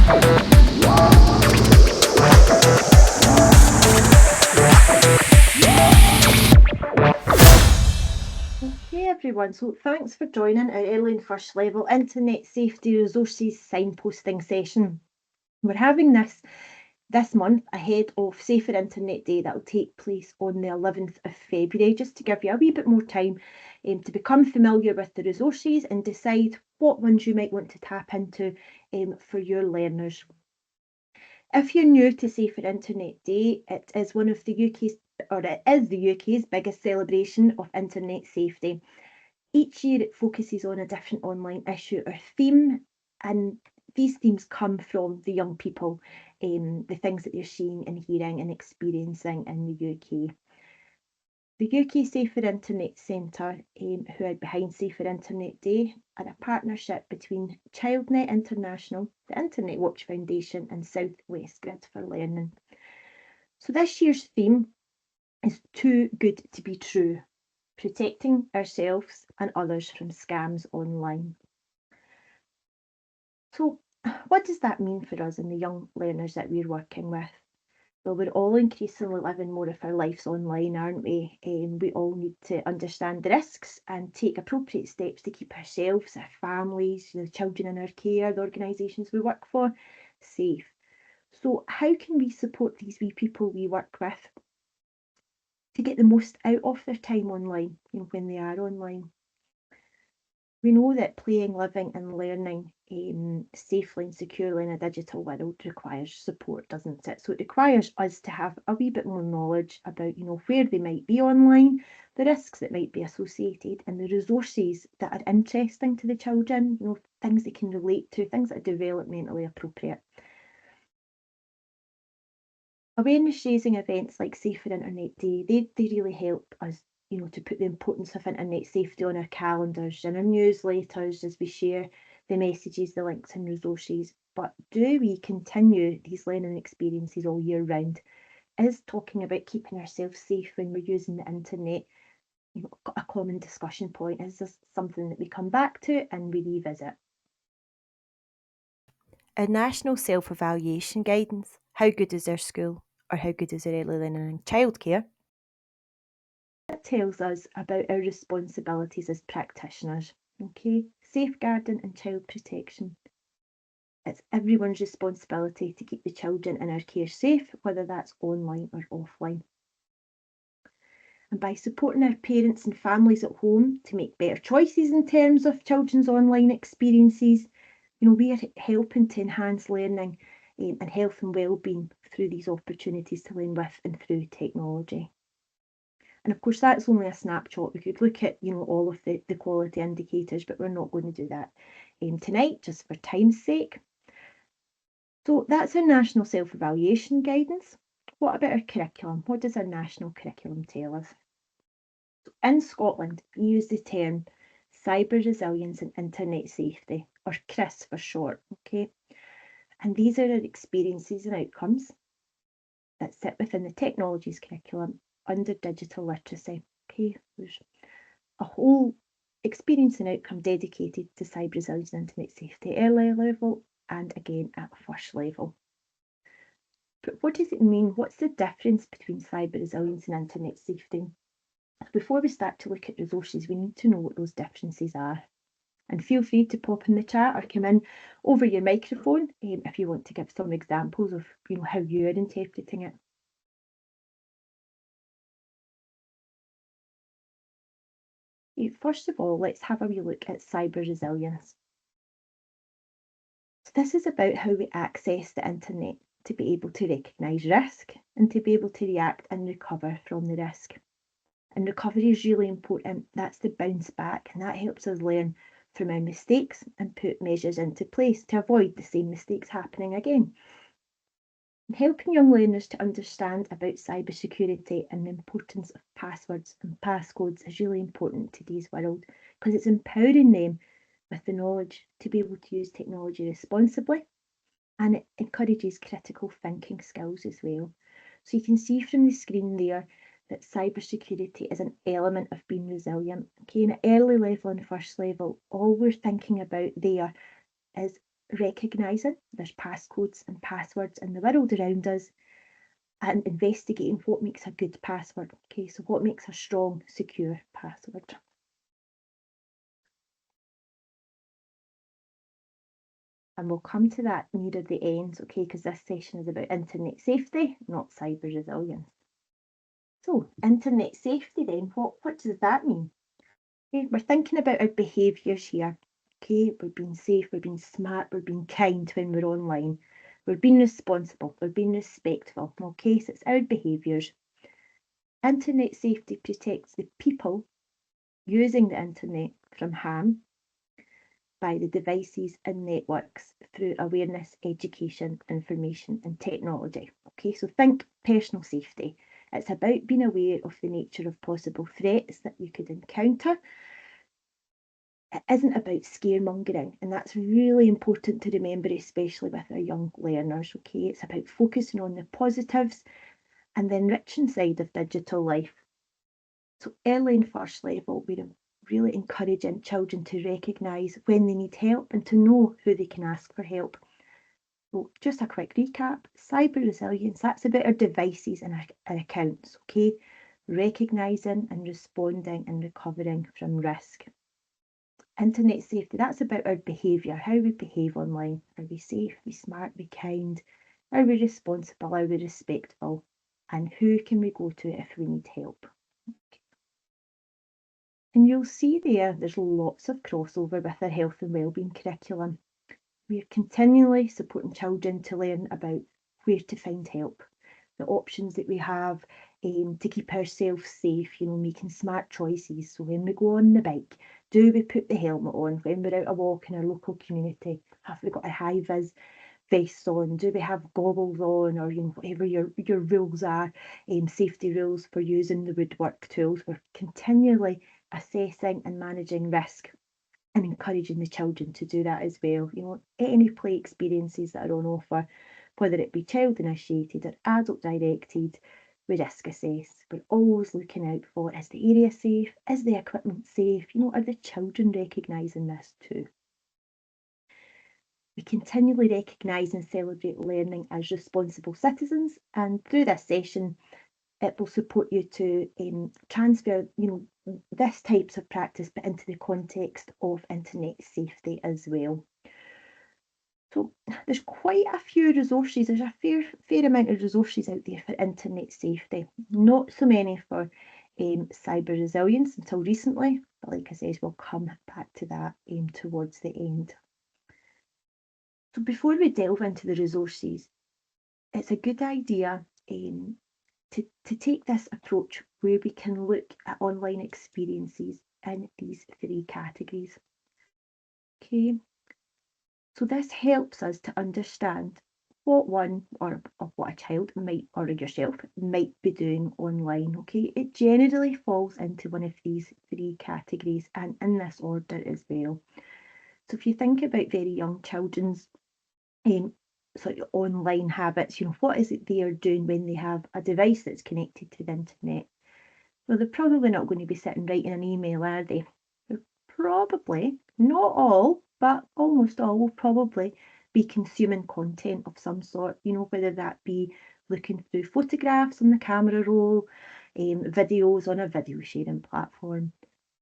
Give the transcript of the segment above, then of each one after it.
Okay everyone, so thanks for joining our early and first level Internet Safety Resources signposting session. We're having this month ahead of Safer Internet Day that will take place on the 11th of February, just to give you a wee bit more time to become familiar with the resources and decide what ones you might want to tap into for your learners. If you're new to Safer Internet Day, it is the UK's biggest celebration of internet safety. Each year it focuses on a different online issue or theme, and these themes come from the young people, the things that they're seeing and hearing and experiencing in the UK. The UK Safer Internet Centre, who are behind Safer Internet Day, are a partnership between ChildNet International, the Internet Watch Foundation and South West Grid for Learning. So this year's theme is Too Good to be True, protecting ourselves and others from scams online. So what does that mean for us and the young learners that we're working with? Well, we're all increasingly living more of our lives online, aren't we? We all need to understand the risks and take appropriate steps to keep ourselves, our families, the children in our care, the organisations we work for, safe. So how can we support these wee people we work with to get the most out of their time online, when they are online? We know that playing, living and learning safely and securely in a digital world requires support, doesn't it? So it requires us to have a wee bit more knowledge about, where they might be online, the risks that might be associated and the resources that are interesting to the children, things they can relate to, things that are developmentally appropriate. Awareness raising events like Safer Internet Day, they really help us, to put the importance of internet safety on our calendars and our newsletters as we share the messages, the links and resources. But do we continue these learning experiences all year round? Is talking about keeping ourselves safe when we're using the internet, a common discussion point? Is this something that we come back to and we revisit? A national self-evaluation guidance. How good is our school? Or how good is our early learning and childcare? That tells us about our responsibilities as practitioners. Okay, safeguarding and child protection. It's everyone's responsibility to keep the children in our care safe, whether that's online or offline. And by supporting our parents and families at home to make better choices in terms of children's online experiences, we are helping to enhance learning and health and well-being through these opportunities to learn with and through technology. And of course, that's only a snapshot. We could look at, all of the quality indicators, but we're not going to do that tonight, just for time's sake. So that's our national self-evaluation guidance. What about our curriculum? What does our national curriculum tell us? So in Scotland, we use the term cyber resilience and internet safety, or CRIS for short, okay? And these are our experiences and outcomes that sit within the technologies curriculum under digital literacy. Okay, there's a whole experience and outcome dedicated to cyber resilience and internet safety, early level and again at first level. But what does it mean? What's the difference between cyber resilience and internet safety? Before we start to look at resources, we need to know what those differences are. And feel free to pop in the chat or come in over your microphone if you want to give some examples of how you're interpreting it. First of all, let's have a wee look at cyber resilience. So this is about how we access the internet to be able to recognise risk and to be able to react and recover from the risk. And recovery is really important. That's the bounce back, and that helps us learn from our mistakes and put measures into place to avoid the same mistakes happening again. And helping young learners to understand about cybersecurity and the importance of passwords and passcodes is really important in today's world, because it's empowering them with the knowledge to be able to use technology responsibly, and it encourages critical thinking skills as well. So you can see from the screen there that cybersecurity is an element of being resilient. Okay, in early level and first level, all we're thinking about there is recognising there's passcodes and passwords in the world around us and investigating what makes a good password. Okay, so what makes a strong, secure password? And we'll come to that nearer the end, okay, because this session is about internet safety, not cyber resilience. So, internet safety then, what does that mean? Okay, we're thinking about our behaviours here. Okay, we're being safe, we're being smart, we're being kind when we're online. We're being responsible, we're being respectful. Okay, so it's our behaviours. Internet safety protects the people using the internet from harm by the devices and networks through awareness, education, information and technology. Okay, so think personal safety. It's about being aware of the nature of possible threats that you could encounter. It isn't about scaremongering, and that's really important to remember, especially with our young learners. Okay, it's about focusing on the positives and the enriching side of digital life. So early and first level, we're really encouraging children to recognise when they need help and to know who they can ask for help. So just a quick recap, cyber resilience, that's about our devices and our accounts, okay? Recognising and responding and recovering from risk. Internet safety, that's about our behaviour, how we behave online. Are we safe, are we smart, are we kind? Are we responsible, are we respectful? And who can we go to if we need help? And you'll see there's lots of crossover with our health and wellbeing curriculum. We're continually supporting children to learn about where to find help, the options that we have to keep ourselves safe, making smart choices. So when we go on the bike, do we put the helmet on? When we're out a walk in our local community, have we got a high-vis vests on? Do we have goggles on, or whatever your rules are, safety rules for using the woodwork tools? We're continually assessing and managing risk and encouraging the children to do that as well. Any play experiences that are on offer, whether it be child initiated or adult directed, we risk assess. We're always looking out for, is the area safe? Is the equipment safe? Are the children recognising this too? We continually recognise and celebrate learning as responsible citizens, and through this session it will support you to transfer this types of practice but into the context of internet safety as well. So there's quite a few resources, there's a fair amount of resources out there for internet safety, not so many for cyber resilience until recently, but like I said, we'll come back to that towards the end. So before we delve into the resources, it's a good idea to take this approach where we can look at online experiences in these three categories. Okay, so this helps us to understand what one or what a child might or yourself might be doing online. Okay, it generally falls into one of these three categories and in this order as well. So if you think about very young children's sort of online habits, what is it they are doing when they have a device that's connected to the internet? Well, they're probably not going to be sitting writing an email, are they? They're probably, not all, but almost all will probably be consuming content of some sort, whether that be looking through photographs on the camera roll, videos on a video sharing platform.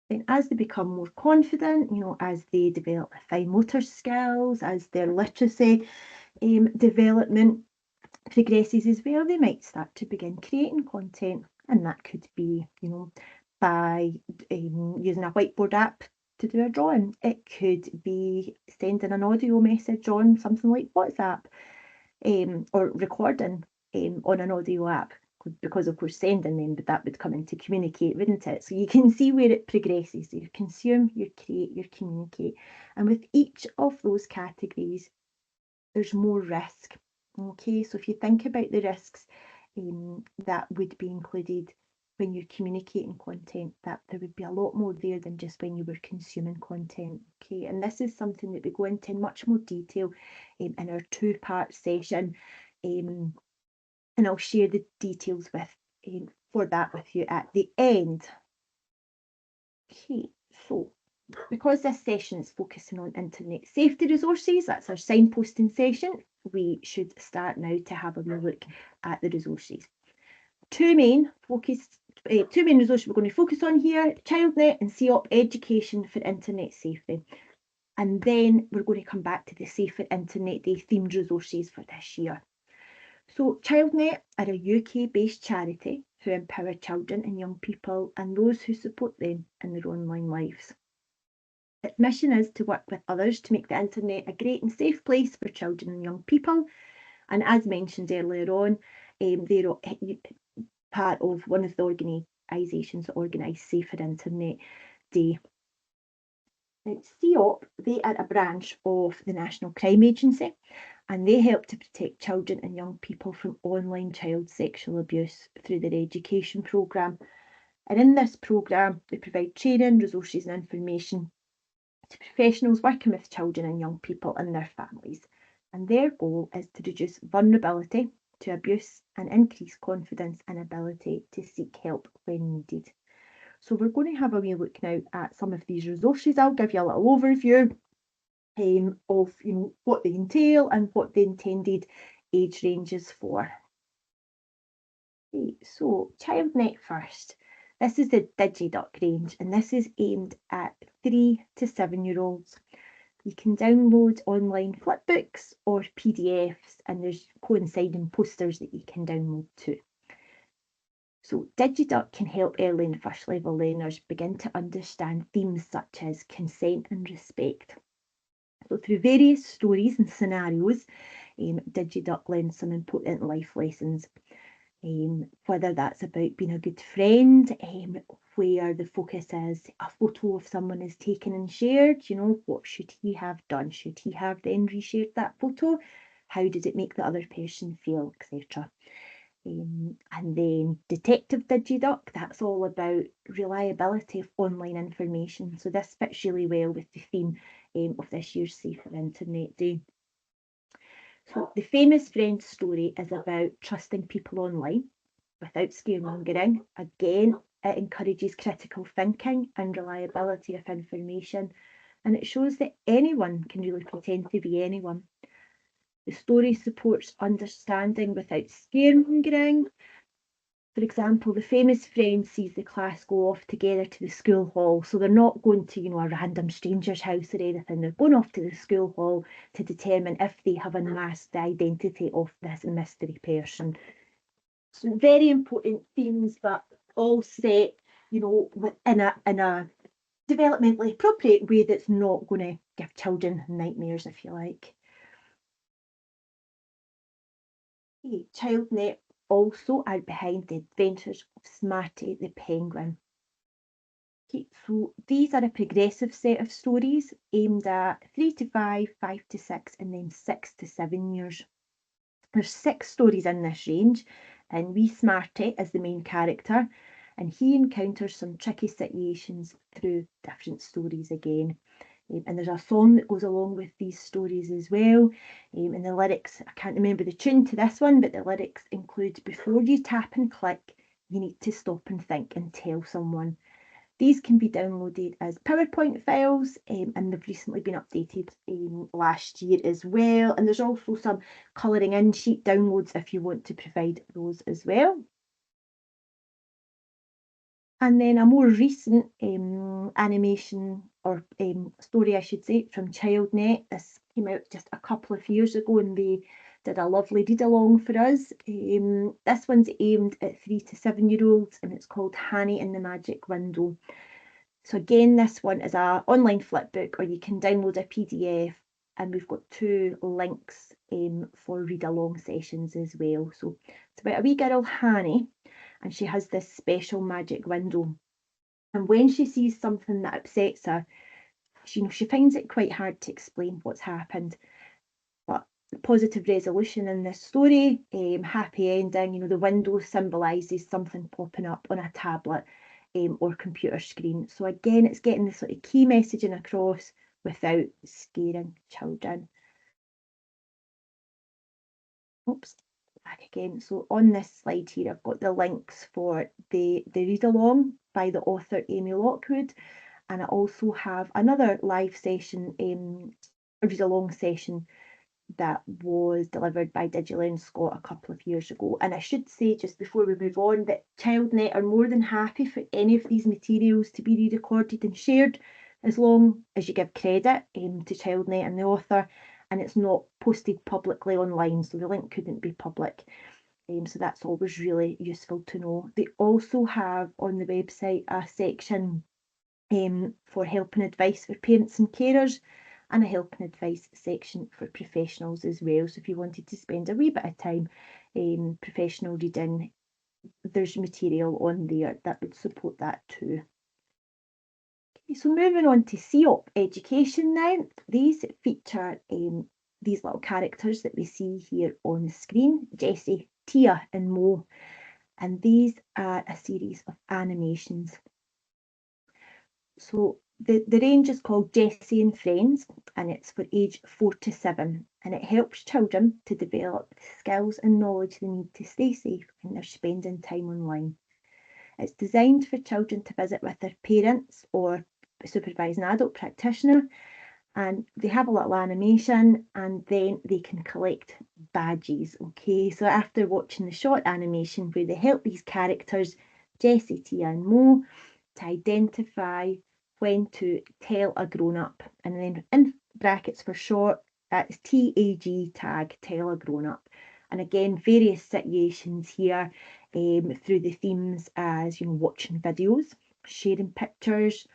Then as they become more confident, as they develop fine motor skills, as their literacy development progresses as well, they might start to begin creating content, and that could be, by using a whiteboard app to do a drawing. It could be sending an audio message on something like WhatsApp, or recording on an audio app, because of course sending them, but that would come into communicate, wouldn't it? So you can see where it progresses. You consume, you create, you communicate, and with each of those categories there's more risk. Okay, so if you think about the risks that would be included when you're communicating content, that there would be a lot more there than just when you were consuming content. Okay, and this is something that we go into in much more detail in our two-part session, and I'll share the details for that with you at the end. Okay, so because this session is focusing on internet safety resources, that's our signposting session, we should start now to have a wee look at the resources. Two main resources we're going to focus on here: ChildNet and COP Education for Internet Safety. And then we're going to come back to the Safer Internet Day themed resources for this year. So ChildNet are a UK-based charity who empower children and young people and those who support them in their online lives. Its mission is to work with others to make the internet a great and safe place for children and young people. And as mentioned earlier on, they're part of one of the organisations that organise Safer Internet Day. Now, COP, they are a branch of the National Crime Agency, and they help to protect children and young people from online child sexual abuse through their education programme. And in this programme, they provide training, resources and information to professionals working with children and young people and their families. And their goal is to reduce vulnerability to abuse and increase confidence and ability to seek help when needed. So we're going to have a wee look now at some of these resources. I'll give you a little overview of what they entail and what the intended age range is for. Okay, so ChildNet first. This is the DigiDuck range, and this is aimed at 3 to 7-year-olds. You can download online flipbooks or PDFs, and there's coinciding posters that you can download too. So DigiDuck can help early and first level learners begin to understand themes such as consent and respect. So through various stories and scenarios, DigiDuck learns some important life lessons. Whether that's about being a good friend, where the focus is a photo of someone is taken and shared, what should he have done? Should he have then reshared that photo? How did it make the other person feel, etc. And then Detective DigiDuck, that's all about reliability of online information. So this fits really well with the theme of this year's Safer Internet Day. So the famous friend story is about trusting people online without scaremongering. Again, it encourages critical thinking and reliability of information, and it shows that anyone can really pretend to be anyone. The story supports understanding without scaremongering. For example, the famous friend sees the class go off together to the school hall. So they're not going to, a random stranger's house or anything. They're going off to the school hall to determine if they have unmasked the identity of this mystery person. So very important themes, but all set, in a developmentally appropriate way that's not going to give children nightmares, if you like. Okay, ChildNet also are behind the adventures of Smarty the Penguin. Okay, so these are a progressive set of stories aimed at 3 to 5, 5 to 6, and then 6 to 7 years. There's 6 stories in this range, and wee Smarty is the main character, and he encounters some tricky situations through different stories again. And there's a song that goes along with these stories as well. And the lyrics, I can't remember the tune to this one, but the lyrics include, before you tap and click, you need to stop and think and tell someone. These can be downloaded as PowerPoint files, and they've recently been updated last year as well. And there's also some colouring in sheet downloads if you want to provide those as well. And then a more recent animation or story, I should say, from ChildNet. This came out just a couple of years ago, and they did a lovely read along for us. This one's aimed at 3 to 7-year-olds, and it's called Hanny and the Magic Window. So again, this one is an online flipbook, or you can download a PDF, and we've got 2 links for read along sessions as well. So it's about a wee girl, Hanny, and she has this special magic window. And when she sees something that upsets her, she finds it quite hard to explain what's happened. But positive resolution in this story, happy ending, the window symbolises something popping up on a tablet or computer screen. So again, it's getting this sort of key messaging across without scaring children. Oops, back again. So on this slide here, I've got the links for the read along by the author Amy Lockwood, And I also have another live session, a read-along session that was delivered by DigiLearn Scott a couple of years ago. And I should say, just before we move on, that ChildNet are more than happy for any of these materials to be re-recorded and shared, as long as you give credit to ChildNet and the author, and it's not posted publicly online, so the link couldn't be public. So that's always really useful to know. They also have on the website a section for help and advice for parents and carers, and a help and advice section for professionals as well. So if you wanted to spend a wee bit of time professional reading, there's material on there that would support that too. Okay, so moving on to CEOP education now. These feature these little characters that we see here on the screen, Jessie, Tia and Mo, and these are a series of animations. So the range is called Jessie and Friends, and it's for age 4 to 7, and it helps children to develop the skills and knowledge they need to stay safe when they're spending time online. It's designed for children to visit with their parents or supervise an adult practitioner, and they have a little animation and then they can collect badges. Okay, so after watching the short animation where they help these characters, Jessie, Tia and Mo, to identify when to tell a grown-up, and then in brackets for short, that's TAG, tag, tell a grown-up. And again, various situations here through the themes as, watching videos, sharing pictures,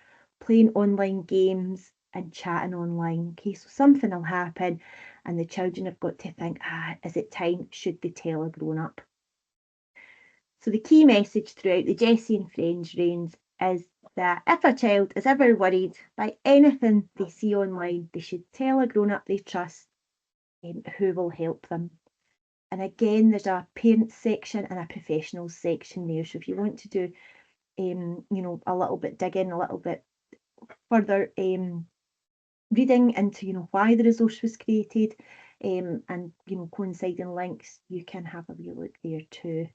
playing online games and chatting online. Okay, so something will happen and the children have got to think, is it time? Should they tell a grown-up? So the key message throughout the Jessie and Friends range is that if a child is ever worried by anything they see online, they should tell a grown-up they trust who will help them. And again, there's a parents section and a professionals section there. So if you want to do, a little bit digging, a little bit further reading into, why the resource was created, and, coinciding links, you can have a wee look there too.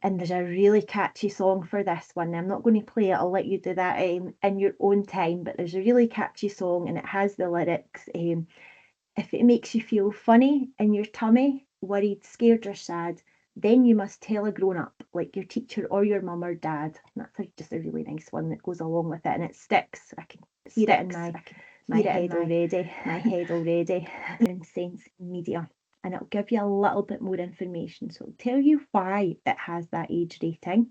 And there's a really catchy song for this one. I'm not going to play it, I'll let you do that in your own time, but there's a really catchy song and it has the lyrics. If it makes you feel funny in your tummy, worried, scared or sad, then you must tell a grown-up, like your teacher or your mum or dad. And that's just a really nice one that goes along with it, and it sticks. I can hear it in my head already. In Sense Media, and it'll give you a little bit more information. So it'll tell you why it has that age rating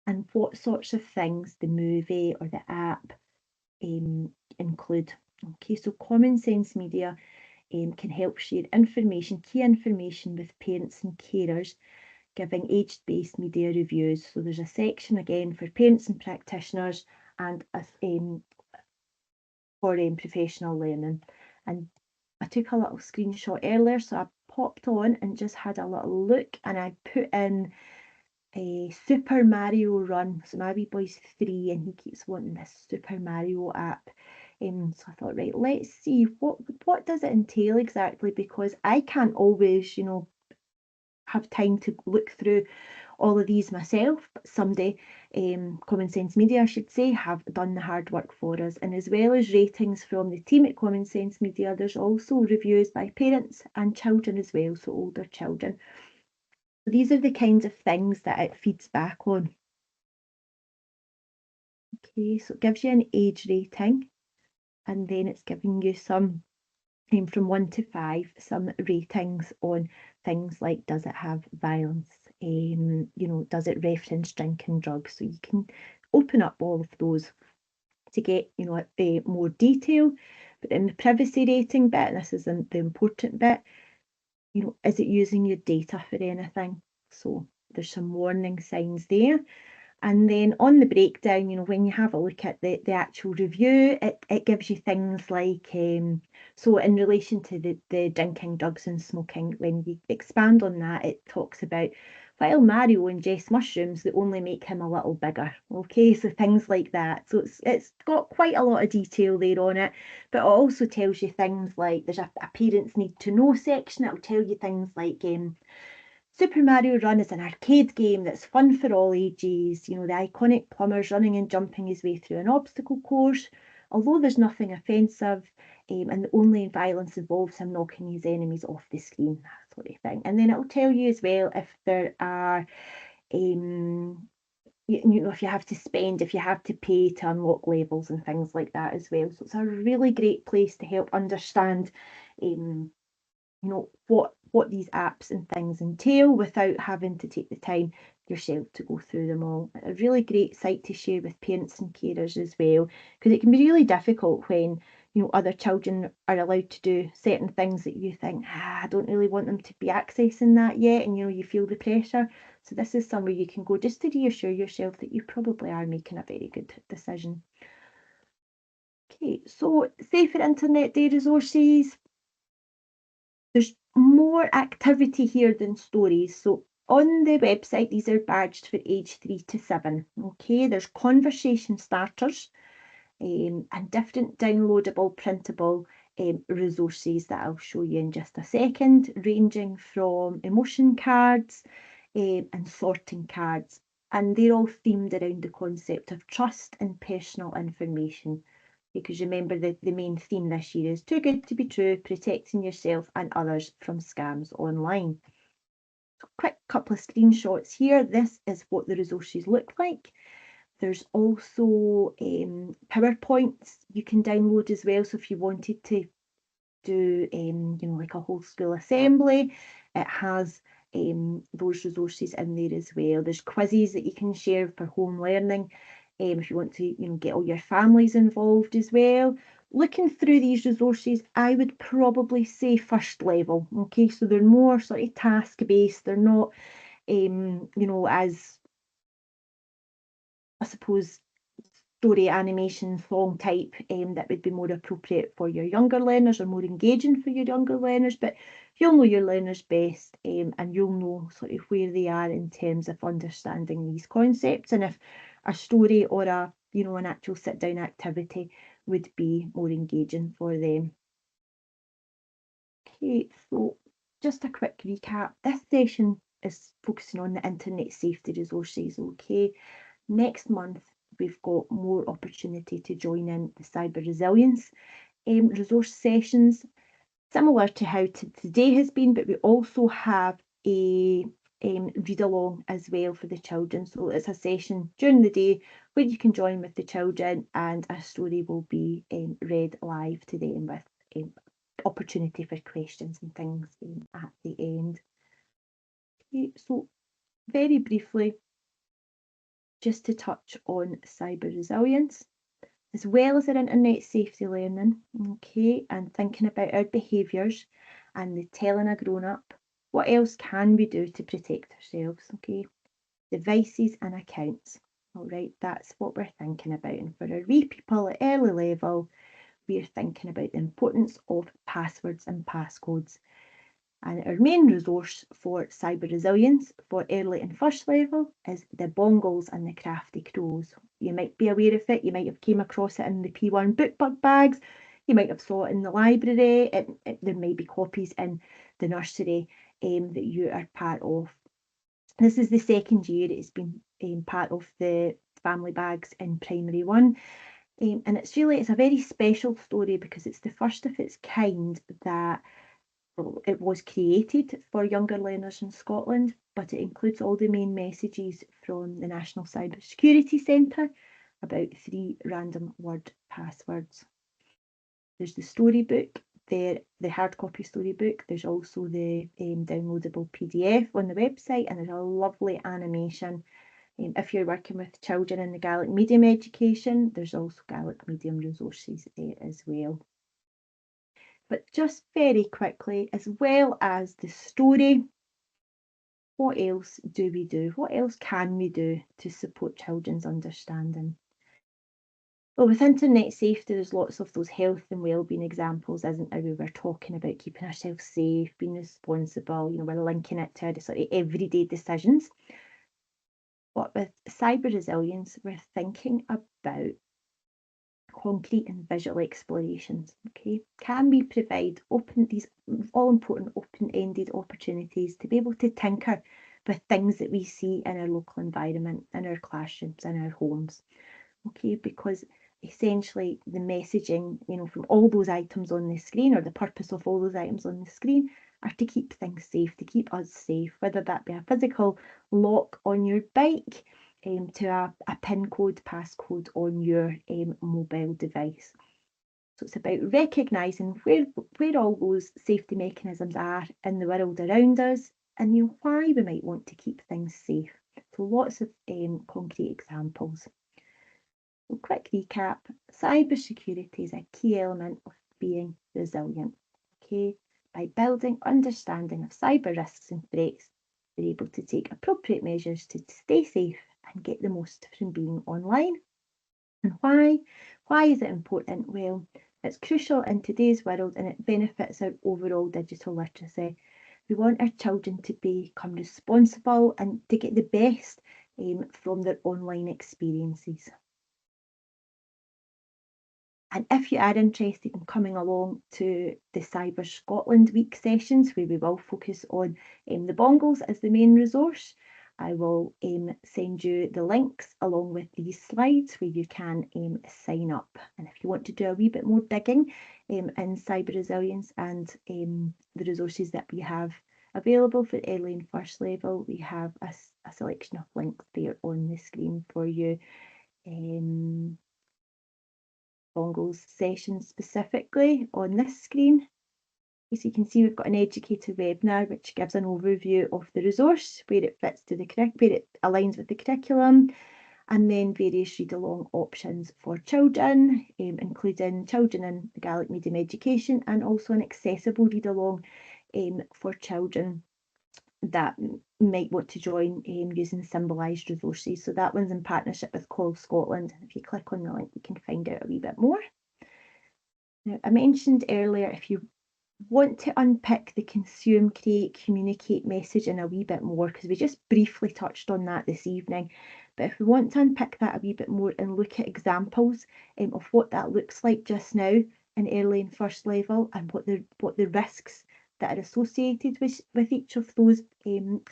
and what sorts of things the movie or the app include. Okay, so Common Sense Media can help share key information with parents and carers, giving age-based media reviews. So there's a section again for parents and practitioners and for professional learning. And I took a little screenshot earlier, so I popped on and just had a little look, and I put in a Super Mario Run. So my wee boy's 3 and he keeps wanting this Super Mario app. So I thought, right, let's see what does it entail exactly, because I can't always, have time to look through all of these myself, but somebody, Common Sense Media I should say, have done the hard work for us. And as well as ratings from the team at Common Sense Media, there's also reviews by parents and children as well, so older children. So these are the kinds of things that it feeds back on. Okay, so it gives you an age rating, and then it's giving you some from 1 to 5, some ratings on things like, does it have violence? Does it reference drinking, drugs? So you can open up all of those to get, more detail. But in the privacy rating bit, and this is the important bit, is it using your data for anything? So there's some warning signs there. And then on the breakdown, when you have a look at the actual review, it gives you things like, so in relation to the drinking, drugs and smoking, when you expand on that, it talks about, while Mario ingests mushrooms, they only make him a little bigger. Okay, so things like that. So it's got quite a lot of detail there on it, but it also tells you things like, there's a parents need to know section. It'll tell you things like, Super Mario Run is an arcade game that's fun for all ages. The iconic plumber's running and jumping his way through an obstacle course, although there's nothing offensive, and the only violence involves him knocking his enemies off the screen, that sort of thing. And then it'll tell you as well if there are, if you have to spend, if you have to pay to unlock levels and things like that as well. So it's a really great place to help understand, what these apps and things entail without having to take the time yourself to go through them all. A really great site to share with parents and carers as well, because it can be really difficult when other children are allowed to do certain things that you think, I don't really want them to be accessing that yet, and you feel the pressure. So this is somewhere you can go just to reassure yourself that you probably are making a very good decision. Okay, so safer internet day resources. There's more activity here than stories. So on the website, these are badged for age 3 to 7. Okay, there's conversation starters, and different downloadable, printable resources that I'll show you in just a second, ranging from emotion cards and sorting cards. And they're all themed around the concept of trust and personal information. Because remember, the main theme this year is too good to be true, protecting yourself and others from scams online. So quick couple of screenshots here. This is what the resources look like. There's also PowerPoints you can download as well. So if you wanted to do like a whole school assembly, it has those resources in there as well. There's quizzes that you can share for home learning, if you want to get all your families involved as well. Looking through these resources, I would probably say first level. Okay, so they're more sort of task based. They're not as, I suppose, story, animation, song type that would be more appropriate for your younger learners or more engaging for your younger learners. But you'll know your learners best, and you'll know sort of where they are in terms of understanding these concepts, and if a story or an actual sit down activity would be more engaging for them. Okay, so just a quick recap. This session is focusing on the internet safety resources. Okay, next month we've got more opportunity to join in the cyber resilience resource sessions, similar to how today has been, but we also have a read along as well for the children. So it's a session during the day where you can join with the children, and a story will be read live to them with opportunity for questions and things at the end. Okay, so very briefly, just to touch on cyber resilience, as well as our internet safety learning, okay, and thinking about our behaviours and the telling a grown up, what else can we do to protect ourselves, okay? Devices and accounts, all right, that's what we're thinking about. And for our wee people at early level, we're thinking about the importance of passwords and passcodes. And our main resource for cyber resilience for early and first level is the Bongles and the Crafty Crows. You might be aware of it, you might have came across it in the P1 book bags, you might have saw it in the library, there may be copies in the nursery that you are part of. This is the second year it's been part of the family bags in primary one. And it's a very special story because it's the first of its kind that it was created for younger learners in Scotland, but it includes all the main messages from the National Cyber Security Centre about 3 random word passwords. There's the storybook there, the hard copy storybook. There's also the downloadable PDF on the website, and there's a lovely animation. If you're working with children in the Gaelic medium education, there's also Gaelic medium resources there as well. But just very quickly, as well as the story, what else do we do? What else can we do to support children's understanding? Well, with internet safety, there's lots of those health and wellbeing examples, isn't there? We were talking about keeping ourselves safe, being responsible, we're linking it to our sort of everyday decisions. But with cyber resilience, we're thinking about concrete and visual explorations. Okay, can we provide these all important open-ended opportunities to be able to tinker with things that we see in our local environment, in our classrooms, in our homes? Okay, because essentially the messaging, from all those items on the screen, or the purpose of all those items on the screen, are to keep things safe, to keep us safe, whether that be a physical lock on your bike, to a PIN code, passcode on your mobile device. So it's about recognising where all those safety mechanisms are in the world around us, and why we might want to keep things safe. So lots of concrete examples. So quick recap, cybersecurity is a key element of being resilient. Okay, by building understanding of cyber risks and threats, we're able to take appropriate measures to stay safe and get the most from being online. And why? Why is it important? Well, it's crucial in today's world and it benefits our overall digital literacy. We want our children to become responsible and to get the best from their online experiences. And if you are interested in coming along to the Cyber Scotland Week sessions, where we will focus on the bongles as the main resource, I will send you the links along with these slides where you can sign up. And if you want to do a wee bit more digging in cyber resilience and the resources that we have available for early and first level, we have a selection of links there on the screen for you. Bongles session specifically on this screen. As you can see, we've got an educator webinar which gives an overview of the resource, where it fits to where it aligns with the curriculum, and then various read-along options for children, including children in the Gaelic medium education, and also an accessible read-along for children that might want to join using symbolised resources. So that one's in partnership with COL Scotland. If you click on the link, you can find out a wee bit more. Now, I mentioned earlier, if you want to unpick the consume, create, communicate message in a wee bit more, because we just briefly touched on that this evening, but if we want to unpick that a wee bit more and look at examples of what that looks like just now in early and first level, and what the risks that are associated with each of those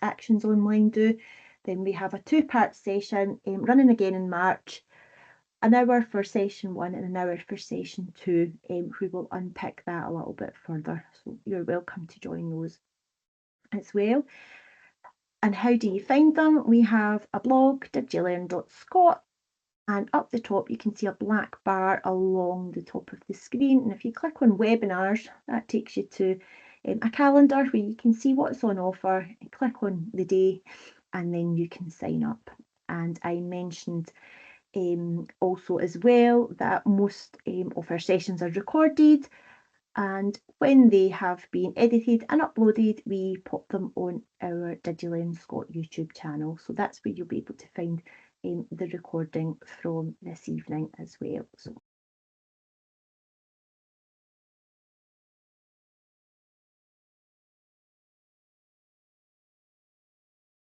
actions online do, then we have a two-part session running again in March, an hour for session 1 and an hour for session 2, who will unpick that a little bit further. So you're welcome to join those as well. And how do you find them? We have a blog, digilearn.scot, and up the top you can see a black bar along the top of the screen, and if you click on webinars, that takes you to a calendar where you can see what's on offer, and click on the day, and then you can sign up. And I mentioned also as well that most of our sessions are recorded, and when they have been edited and uploaded, we pop them on our Digilearn Scot YouTube channel. So that's where you'll be able to find the recording from this evening as well. So